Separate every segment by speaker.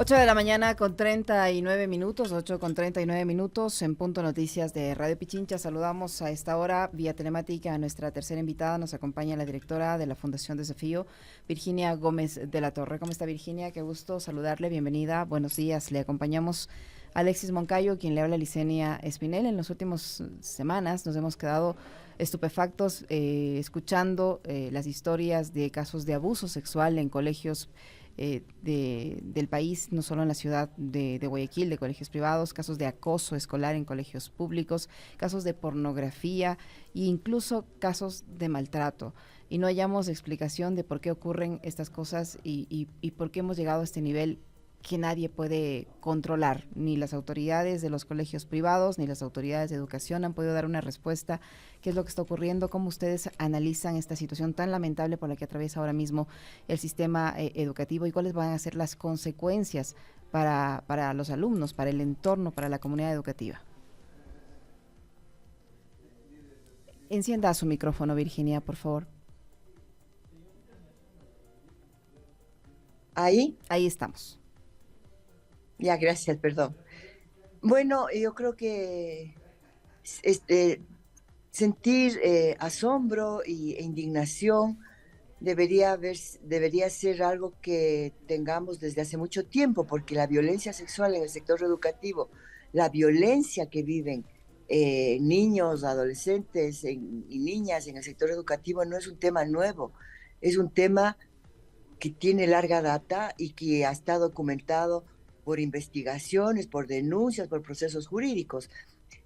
Speaker 1: 8 de la mañana con 39 minutos, 8 con 39 minutos en Punto Noticias de Radio Pichincha. Saludamos a esta hora vía telemática a nuestra tercera invitada. Nos acompaña la directora de la Fundación Desafío, Virginia Gómez de la Torre. ¿Cómo está, Virginia? Qué gusto saludarle, bienvenida, buenos días. Le acompañamos a Alexis Moncayo, quien le habla a Licenia Espinel. En las últimas semanas nos hemos quedado estupefactos escuchando las historias de casos de abuso sexual en colegios del país, no solo en la ciudad de Guayaquil, de colegios privados, casos de acoso escolar en colegios públicos, casos de pornografía e incluso casos de maltrato. Y no hallamos explicación de por qué ocurren estas cosas y por qué hemos llegado a este nivel que nadie puede controlar, ni las autoridades de los colegios privados, ni las autoridades de educación han podido dar una respuesta. ¿Qué es lo que está ocurriendo? ¿Cómo ustedes analizan esta situación tan lamentable por la que atraviesa ahora mismo el sistema educativo y cuáles van a ser las consecuencias para los alumnos, para el entorno, para la comunidad educativa? Encienda su micrófono, Virginia, por favor.
Speaker 2: ¿Ahí?
Speaker 1: Ahí estamos.
Speaker 2: Ya, gracias, perdón. Bueno, yo creo que sentir asombro e indignación debería ser algo que tengamos desde hace mucho tiempo, porque la violencia sexual en el sector educativo, la violencia que viven niños, adolescentes y niñas en el sector educativo no es un tema nuevo, es un tema que tiene larga data y que ha estado documentado por investigaciones, por denuncias, por procesos jurídicos.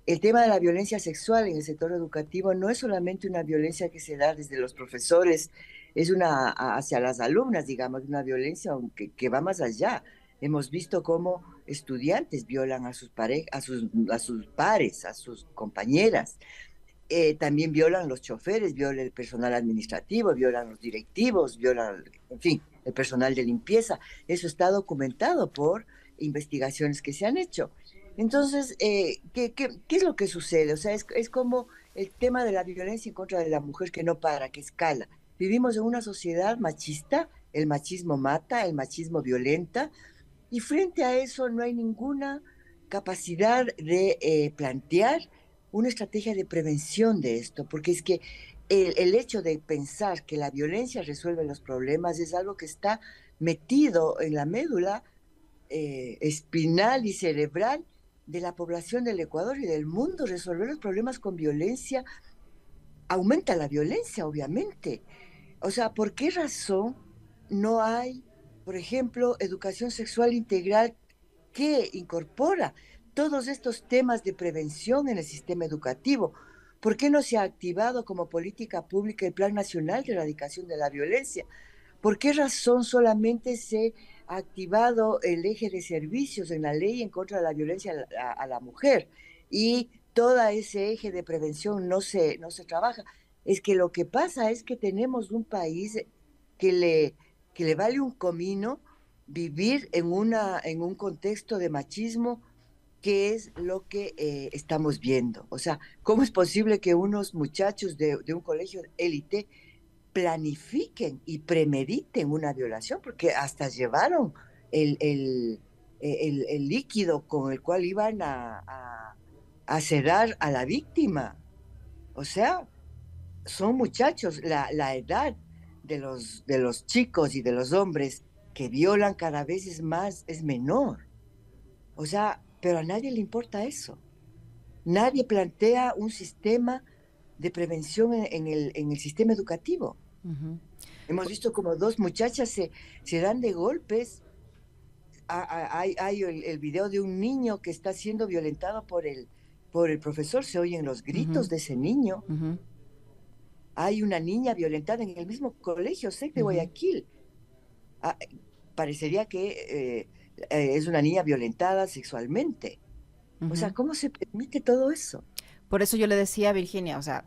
Speaker 2: El tema de la violencia sexual en el sector educativo no es solamente una violencia que se da desde los profesores, es una hacia las alumnas, digamos, una violencia que va más allá. Hemos visto cómo estudiantes violan a sus a sus pares, a sus compañeras. También violan los choferes, violan el personal administrativo, violan los directivos, violan, en fin, el personal de limpieza. Eso está documentado por investigaciones que se han hecho. Entonces, ¿qué es lo que sucede? O sea, es como el tema de la violencia en contra de la mujer que no para, que escala. Vivimos en una sociedad machista, el machismo mata, el machismo violenta, y frente a eso no hay ninguna capacidad de plantear una estrategia de prevención de esto, porque es que el hecho de pensar que la violencia resuelve los problemas es algo que está metido en la médula espinal y cerebral de la población del Ecuador y del mundo. Resolver los problemas con violencia aumenta la violencia, obviamente. O sea, ¿por qué razón no hay, por ejemplo, educación sexual integral que incorpora todos estos temas de prevención en el sistema educativo? ¿Por qué no se ha activado como política pública el Plan Nacional de Erradicación de la Violencia? ¿Por qué razón solamente se ha activado el eje de servicios en la ley en contra de la violencia a la mujer y todo ese eje de prevención no se trabaja? Es que lo que pasa es que tenemos un país que que le vale un comino vivir en un contexto de machismo, que es lo que estamos viendo. O sea, ¿cómo es posible que unos muchachos de un colegio élite planifiquen y premediten una violación? Porque hasta llevaron el, el, el líquido con el cual iban a sedar a la víctima. O sea, son muchachos, la edad de los chicos y de los hombres que violan cada vez es menor. O sea, pero a nadie le importa eso. Nadie plantea un sistema de prevención en el sistema educativo.
Speaker 1: Uh-huh.
Speaker 2: Hemos visto como dos muchachas se dan de golpes. Hay el video de un niño que está siendo violentado por el profesor, se oyen los gritos
Speaker 1: Uh-huh.
Speaker 2: de ese niño.
Speaker 1: Uh-huh.
Speaker 2: Hay una niña violentada en el mismo colegio, SEC de
Speaker 1: Uh-huh.
Speaker 2: Guayaquil. Ah, parecería que es una niña violentada sexualmente. O sea,
Speaker 1: Uh-huh.
Speaker 2: ¿cómo se permite todo eso?
Speaker 1: Por eso yo le decía a Virginia, o sea,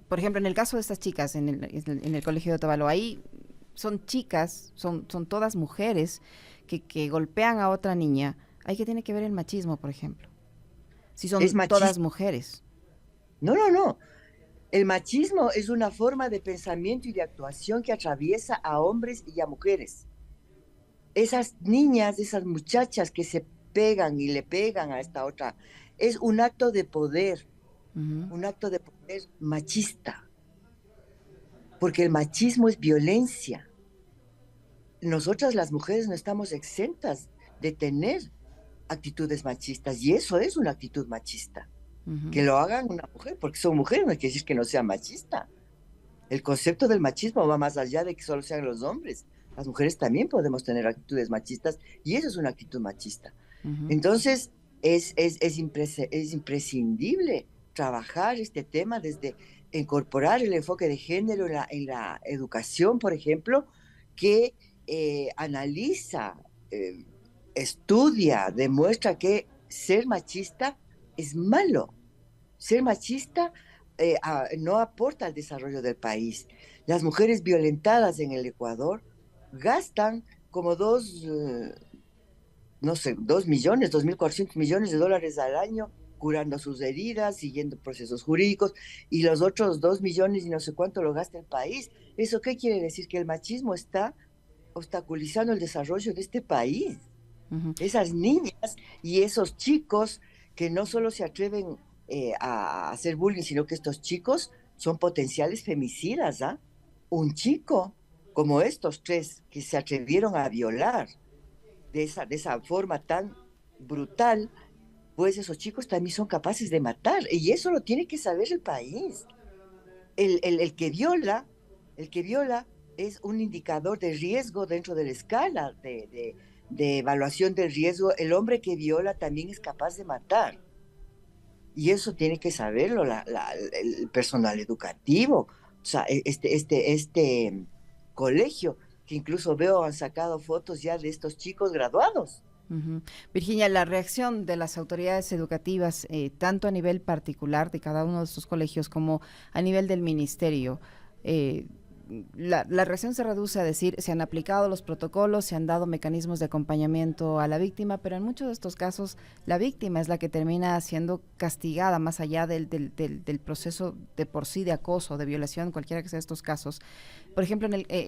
Speaker 1: por ejemplo, en el caso de estas chicas en el colegio de Otavalo, ahí son chicas, son todas mujeres que golpean a otra niña. Ahí que tiene que ver el machismo, por ejemplo. Si
Speaker 2: Es
Speaker 1: son todas
Speaker 2: machista.
Speaker 1: mujeres.
Speaker 2: No, no, no. El machismo es una forma de pensamiento y de actuación que atraviesa a hombres y a mujeres. esas niñas, esas muchachas que se pegan y le pegan a esta otra, es
Speaker 1: Ujú,
Speaker 2: un acto de poder machista, porque el machismo es violencia. Nosotras las mujeres no estamos exentas de tener actitudes machistas y eso es una actitud machista. Que
Speaker 1: ujú,
Speaker 2: lo hagan una mujer, porque son mujeres, no quiere decir que no sea machista. El concepto del machismo va más allá de que solo sean los hombres. Las mujeres también podemos tener actitudes machistas y eso es una actitud machista.
Speaker 1: ujú,
Speaker 2: Entonces, es imprescindible trabajar este tema desde incorporar el enfoque de género en la educación, por ejemplo, que analiza, eh, estudia, demuestra que ser machista es malo. Ser machista no aporta al desarrollo del país. Las mujeres violentadas en el Ecuador gastan como no sé, 2 millones, 2.400 millones de dólares al año curando sus heridas, siguiendo procesos jurídicos, y los otros 2 millones y no sé cuánto lo gasta el país. ¿Eso qué quiere decir? Que el machismo está obstaculizando el desarrollo de este país.
Speaker 1: ujú.
Speaker 2: Esas niñas y esos chicos que no solo se atreven a hacer bullying, sino que estos chicos son potenciales femicidas, ¿ah? Un chico como estos tres que se atrevieron a violar de esa forma tan brutal, pues esos chicos también son capaces de matar. Y eso lo tiene que saber el país. El que viola, el que viola es un indicador de riesgo dentro de la escala de evaluación del riesgo. El hombre que viola también es capaz de matar. Y eso tiene que saberlo el personal educativo. O sea, este colegio, que incluso veo han sacado fotos ya de estos chicos graduados.
Speaker 1: Ujú. Virginia, la reacción de las autoridades educativas, tanto a nivel particular de cada uno de estos colegios como a nivel del ministerio, eh, la reacción se reduce a decir, se han aplicado los protocolos, se han dado mecanismos de acompañamiento a la víctima, pero en muchos de estos casos la víctima es la que termina siendo castigada más allá del proceso de por sí de acoso, de violación, cualquiera que sea estos casos. Por ejemplo,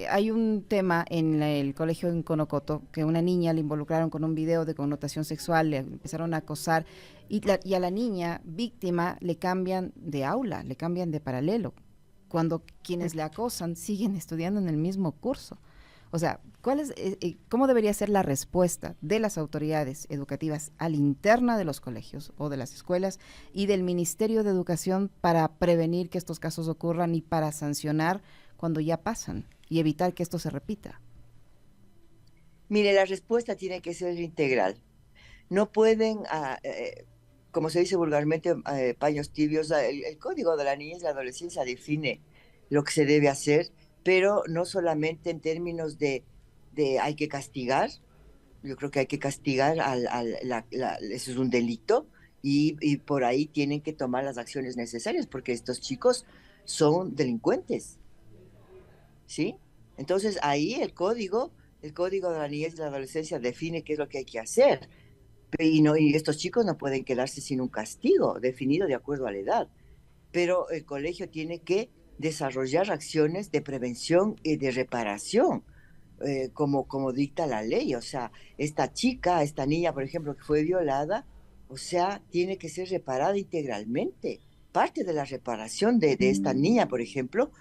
Speaker 1: hay un tema en el colegio en Conocoto que una niña le involucraron con un video de connotación sexual, le empezaron a acosar y a la niña víctima le cambian de aula, le cambian de paralelo, cuando quienes le acosan siguen estudiando en el mismo curso. O sea, ¿cómo debería ser la respuesta de las autoridades educativas a la interna de los colegios o de las escuelas y del Ministerio de Educación para prevenir que estos casos ocurran y para sancionar cuando ya pasan y evitar que esto se repita?
Speaker 2: Mire, la respuesta tiene que ser integral. No pueden, como se dice vulgarmente, paños tibios. El código de la niñez y la adolescencia define lo que se debe hacer, pero no solamente en términos de hay que castigar. Yo creo que hay que castigar eso es un delito y por ahí tienen que tomar las acciones necesarias porque estos chicos son delincuentes, ¿sí? Entonces ahí el código de la niñez y la adolescencia define qué es lo que hay que hacer. Y, no, y estos chicos no pueden quedarse sin un castigo definido de acuerdo a la edad, pero el colegio tiene que desarrollar acciones de prevención y de reparación, como dicta la ley. O sea, esta chica, esta niña, por ejemplo, que fue violada, o sea, tiene que ser reparada integralmente. Parte de la reparación de esta niña, por ejemplo,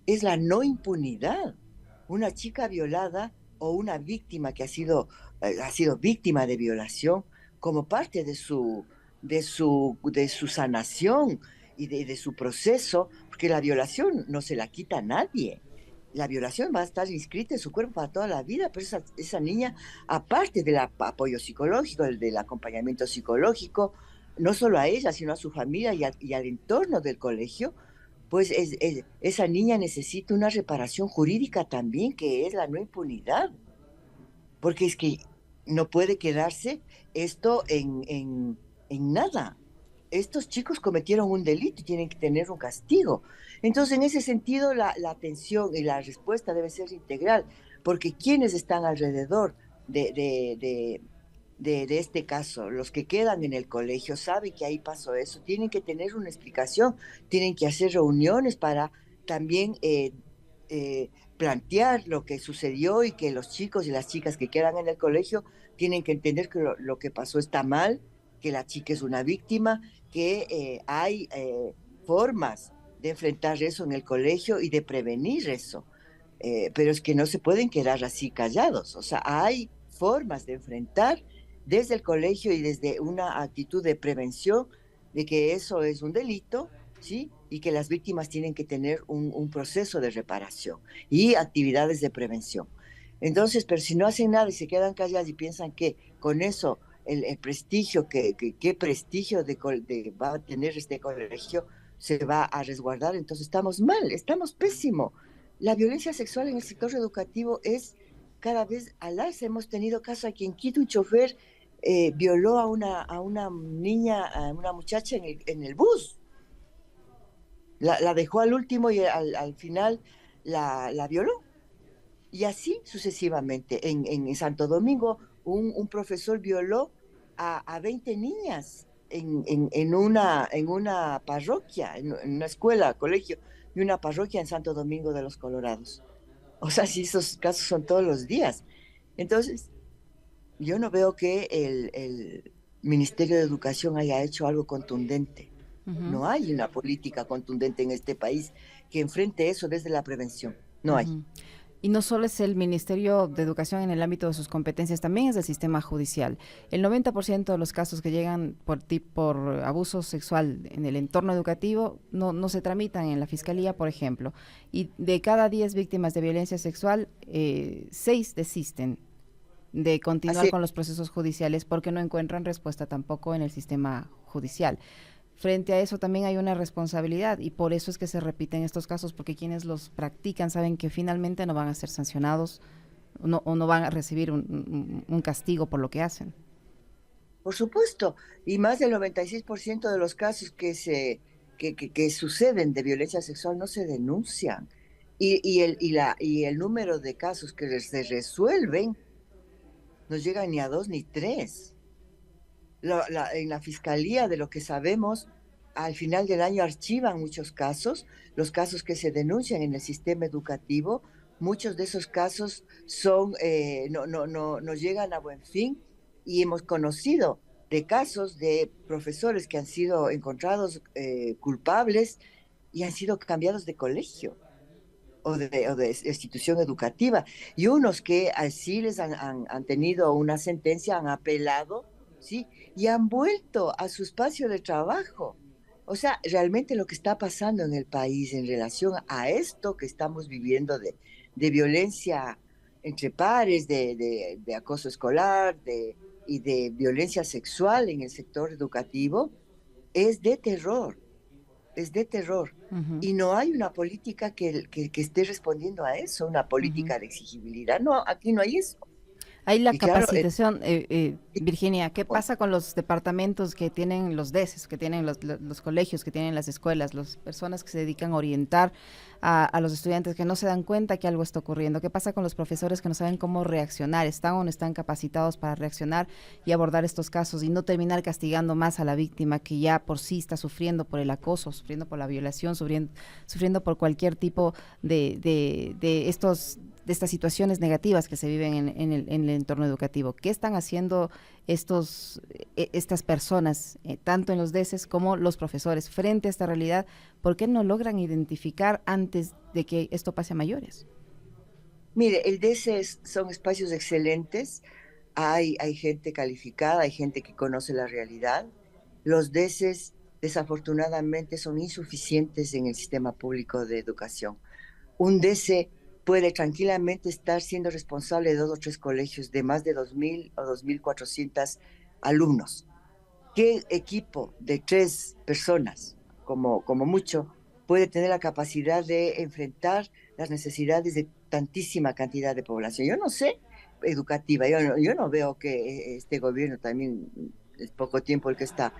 Speaker 2: es la no impunidad. Una chica violada o una víctima que ha sido víctima de violación como parte de su sanación y de su proceso, porque la violación no se la quita a nadie. La violación va a estar inscrita en su cuerpo para toda la vida, pero esa niña, aparte del apoyo psicológico, del acompañamiento psicológico, no solo a ella, sino a su familia y al entorno del colegio, pues esa niña necesita una reparación jurídica también, que es la no impunidad, porque es que no puede quedarse esto en nada. Estos chicos cometieron un delito y tienen que tener un castigo. Entonces, en ese sentido, la atención y la respuesta debe ser integral, porque quienes están alrededor de, de, de, de este caso, los que quedan en el colegio, saben que ahí pasó eso, tienen que tener una explicación, tienen que hacer reuniones para también plantear lo que sucedió y que los chicos y las chicas que quedan en el colegio tienen que entender que lo que pasó está mal, que la chica es una víctima, que hay formas de enfrentar eso en el colegio y de prevenir eso. Pero es que no se pueden quedar así callados. O sea, hay formas de enfrentar desde el colegio y desde una actitud de prevención de que eso es un delito, ¿sí? Y que las víctimas tienen que tener un proceso de reparación y actividades de prevención. Entonces, pero si no hacen nada y se quedan callados y piensan que con eso el prestigio, qué prestigio va a tener este colegio se va a resguardar, entonces estamos mal, estamos pésimo. La violencia sexual en el sector educativo es cada vez al alza. Hemos tenido casos aquí en Quito, un chofer violó a una niña, a una muchacha en el bus. La dejó al último y al final la violó. Y así sucesivamente. En Santo Domingo, un profesor violó a 20 niñas en una parroquia, en una escuela, colegio, y una parroquia en Santo Domingo de los Colorados. O sea, sí, esos casos son todos los días. Entonces, yo no veo que el Ministerio de Educación haya hecho algo contundente.
Speaker 1: Ujú,
Speaker 2: No hay una política contundente en este país que enfrente eso desde la prevención. No hay.
Speaker 1: ujú. Y no solo es el Ministerio de Educación en el ámbito de sus competencias, también es el sistema judicial. El 90% de los casos que llegan por abuso sexual en el entorno educativo no se tramitan en la fiscalía, por ejemplo. Y de cada 10 víctimas de violencia sexual, 6 desisten de continuar
Speaker 2: Así,
Speaker 1: con los procesos judiciales porque no encuentran respuesta tampoco en el sistema judicial. Frente a eso también hay una responsabilidad y por eso es que se repiten estos casos, porque quienes los practican saben que finalmente no van a ser sancionados o no van a recibir un castigo por lo que hacen.
Speaker 2: por supuesto, y más del 96% de los casos que suceden de violencia sexual no se denuncian. Y el número de casos que se resuelven no llega ni a dos ni tres. En la fiscalía, de lo que sabemos, al final del año archivan muchos casos, los casos que se denuncian en el sistema educativo, muchos de esos casos no llegan a buen fin y hemos conocido de casos de profesores que han sido encontrados culpables y han sido cambiados de colegio o de institución educativa. Y unos que así han tenido una sentencia, han apelado, ¿sí? Y han vuelto a su espacio de trabajo. O sea, realmente lo que está pasando en el país en relación a esto que estamos viviendo de violencia entre pares, de acoso escolar y de violencia sexual en el sector educativo, es de terror, es de terror.
Speaker 1: Ujú,
Speaker 2: Y no hay una política que esté respondiendo a eso, una
Speaker 1: ujú.
Speaker 2: política de exigibilidad. No, aquí no hay eso.
Speaker 1: Hay la
Speaker 2: Y claro,
Speaker 1: capacitación, Virginia, ¿qué pasa con los departamentos que tienen los DESES, que tienen los colegios, que tienen las escuelas, las personas que se dedican a orientar a los estudiantes que no se dan cuenta que algo está ocurriendo? ¿Qué pasa con los profesores que no saben cómo reaccionar? ¿Están o no están capacitados para reaccionar y abordar estos casos y no terminar castigando más a la víctima que ya por sí está sufriendo por el acoso, sufriendo por la violación, sufriendo por cualquier tipo de estos de estas situaciones negativas que se viven en el entorno educativo? ¿Qué están haciendo estas personas, tanto en los DESES como los profesores, frente a esta realidad? ¿Por qué no logran identificar antes de que esto pase a mayores?
Speaker 2: mire, el DC son espacios excelentes, hay gente calificada, hay gente que conoce la realidad. Los DECES desafortunadamente son insuficientes en el sistema público de educación. Un DC puede tranquilamente estar siendo responsable de dos o tres colegios de más de 2.000 o 2.400 alumnos. ¿Qué equipo de tres personas, como mucho, puede tener la capacidad de enfrentar las necesidades de tantísima cantidad de población? Yo no sé, educativa, yo no veo que este gobierno también es poco tiempo el que está,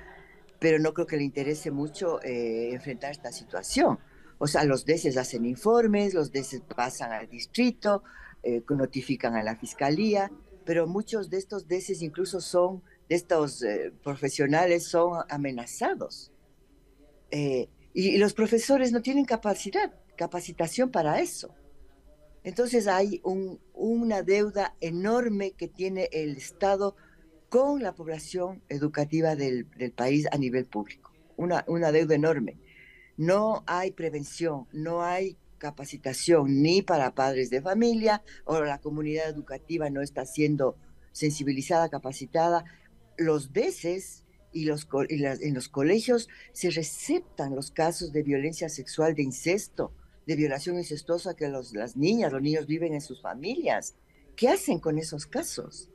Speaker 2: pero no creo que le interese mucho enfrentar esta situación. O sea, los DECES hacen informes, los DECES pasan al distrito, notifican a la fiscalía, pero muchos de estos DECES incluso son, de estos profesionales son amenazados. Y los profesores no tienen capacitación para eso. Entonces hay una deuda enorme que tiene el Estado con la población educativa del país a nivel público. Una deuda enorme. No hay prevención, no hay capacitación ni para padres de familia, o la comunidad educativa no está siendo sensibilizada, capacitada. Los DECES en los colegios se receptan los casos de violencia sexual, de incesto, de violación incestuosa que las niñas, los niños viven en sus familias. ¿Qué hacen con esos casos?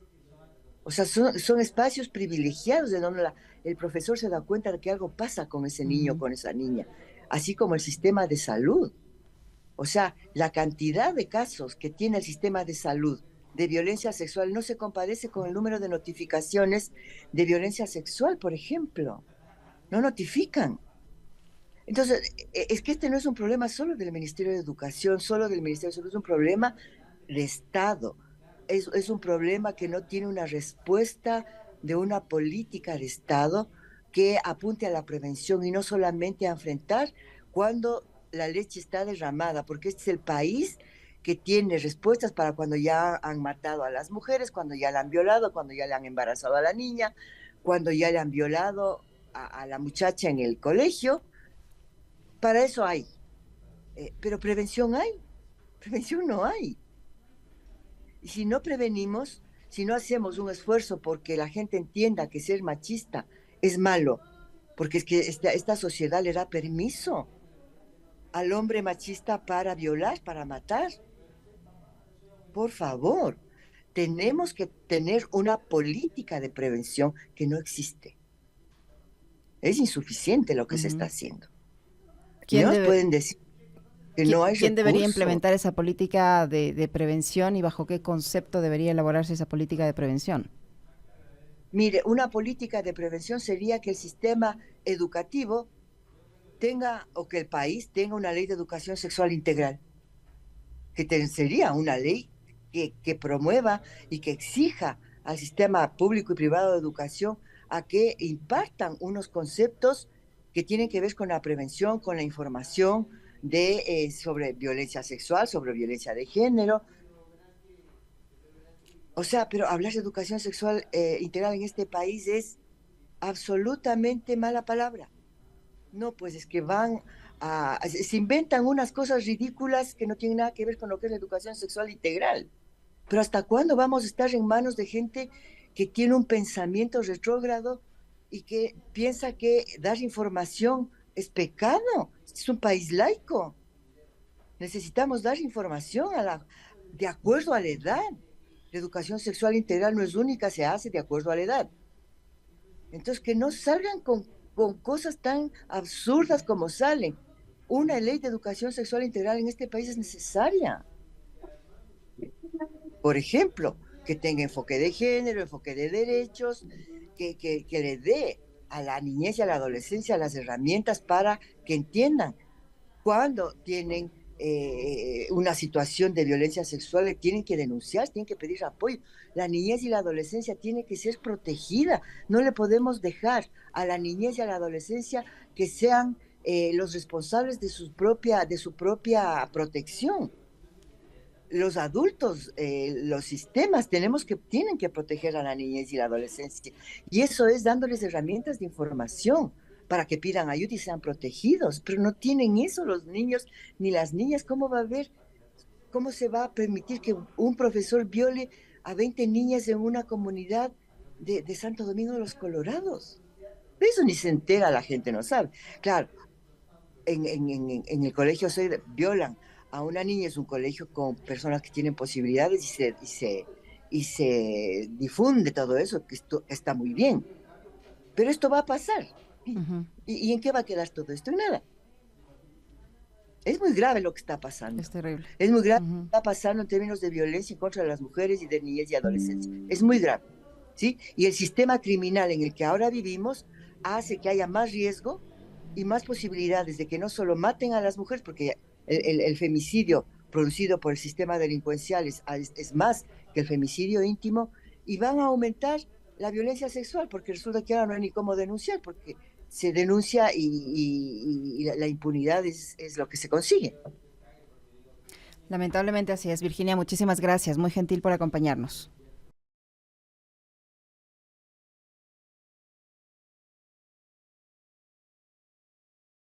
Speaker 2: O sea, son espacios privilegiados de donde el profesor se da cuenta de que algo pasa con ese niño, con esa niña, así como el sistema de salud. O sea, la cantidad de casos que tiene el sistema de salud de violencia sexual no se compadece con el número de notificaciones de violencia sexual, por ejemplo. No notifican. Entonces, es que este no es un problema solo del Ministerio de Educación, solo del Ministerio de Salud, es un problema de Estado. Es un problema que no tiene una respuesta de una política de Estado que apunte a la prevención y no solamente a enfrentar cuando la leche está derramada, porque este es el país que tiene respuestas para cuando ya han matado a las mujeres, cuando ya la han violado, cuando ya le han embarazado a la niña, cuando ya le han violado a la muchacha en el colegio. Para eso hay. Pero prevención hay. Prevención no hay. Y si no prevenimos, si no hacemos un esfuerzo porque la gente entienda que ser machista es malo, porque es que esta sociedad le da permiso al hombre machista para violar, para matar. Por favor, tenemos que tener una política de prevención que no existe. Es insuficiente lo que se está haciendo. Y no
Speaker 1: ¿Quién
Speaker 2: nos
Speaker 1: debe,
Speaker 2: pueden decir que no hay
Speaker 1: quién debería
Speaker 2: recursos.
Speaker 1: implementar esa política de prevención y bajo qué concepto debería elaborarse esa política de prevención?
Speaker 2: Mire, una política de prevención sería que el sistema educativo tenga, o que el país tenga una ley de educación sexual integral, sería una ley que promueva y que exija al sistema público y privado de educación a que impartan unos conceptos que tienen que ver con la prevención, con la información sobre violencia sexual, sobre violencia de género. O sea, pero hablar de educación sexual integral en este país es absolutamente mala palabra. No, pues es que se inventan unas cosas ridículas que no tienen nada que ver con lo que es la educación sexual integral. Pero ¿hasta cuándo vamos a estar en manos de gente que tiene un pensamiento retrógrado y que piensa que dar información es pecado? Es un país laico. Necesitamos dar información de acuerdo a la edad. La educación sexual integral no es única, se hace de acuerdo a la edad. Entonces, que no salgan con cosas tan absurdas como salen. Una ley de educación sexual integral en este país es necesaria. Por ejemplo, que tenga enfoque de género, enfoque de derechos, que le dé a la niñez y a la adolescencia las herramientas para que entiendan cuando tienen una situación de violencia sexual, tienen que denunciar, tienen que pedir apoyo. La niñez y la adolescencia tiene que ser protegida. No le podemos dejar a la niñez y a la adolescencia que sean los responsables de su propia protección. Los adultos, los sistemas tienen que proteger a la niñez y la adolescencia. Y eso es dándoles herramientas de información para que pidan ayuda y sean protegidos. Pero no tienen eso los niños ni las niñas. ¿Cómo se va a permitir que un profesor viole a 20 niñas en una comunidad de Santo Domingo de los Colorados? De eso ni se entera, la gente no sabe. Claro, en el colegio se violan a una niña, es un colegio con personas que tienen posibilidades y se difunde todo eso, que esto está muy bien. Pero esto va a pasar. ¿Y en qué va a quedar todo esto? En nada. Es muy grave lo que está pasando.
Speaker 1: Es terrible.
Speaker 2: Es muy grave lo que está pasando en términos de violencia contra las mujeres y de niñez y adolescencia. Es muy grave. ¿Sí? Y el sistema criminal en el que ahora vivimos hace que haya más riesgo y más posibilidades de que no solo maten a las mujeres, porque el femicidio producido por el sistema delincuencial es más que el femicidio íntimo, y van a aumentar la violencia sexual, porque resulta que ahora no hay ni cómo denunciar, porque se denuncia y la impunidad es lo que se consigue.
Speaker 1: Lamentablemente así es. Virginia, muchísimas gracias. Muy gentil por acompañarnos.